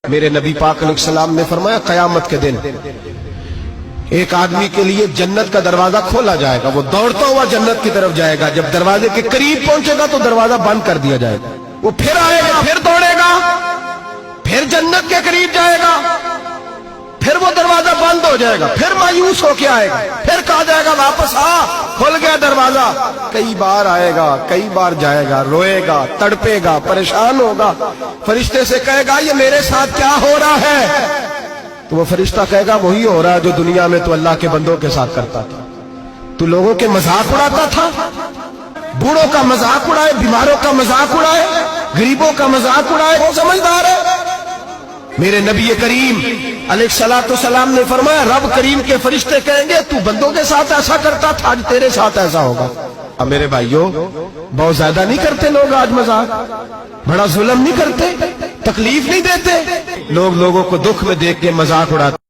میرے نبی پاک علیہ السلام نے فرمایا قیامت کے دن ایک آدمی کے لیے جنت کا دروازہ کھولا جائے گا، وہ دوڑتا ہوا جنت کی طرف جائے گا، جب دروازے کے قریب پہنچے گا تو دروازہ بند کر دیا جائے گا، وہ پھر آئے گا، پھر دوڑے گا، پھر جنت کے قریب جائے گا، پھر وہ دروازہ بند ہو جائے گا، پھر مایوس ہو کے آئے گا، پھر کہا جائے گا واپس آ، کھل گیا دروازہ۔ کئی بار آئے گا، کئی بار جائے گا، روئے گا، تڑپے گا، پریشان ہوگا، فرشتے سے کہے گا یہ میرے ساتھ کیا ہو رہا ہے؟ تو وہ فرشتہ کہے گا وہی ہو رہا ہے جو دنیا میں تو اللہ کے بندوں کے ساتھ کرتا تھا، تو لوگوں کے مذاق اڑاتا تھا، بوڑھوں کا مذاق اڑائے، بیماروں کا مذاق اڑائے، غریبوں کا مذاق اڑائے، وہ سمجھدار ہے۔ میرے نبی کریم علیہ الصلوۃ والسلام نے فرمایا رب کریم کے فرشتے کہیں گے تو بندوں کے ساتھ ایسا کرتا تھا، آج تیرے ساتھ ایسا ہوگا۔ اب میرے بھائیوں بہت زیادہ نہیں کرتے لوگ آج مذاق؟ بڑا ظلم نہیں کرتے؟ تکلیف نہیں دیتے؟ لوگ لوگوں کو دکھ میں دیکھ کے مذاق اڑاتے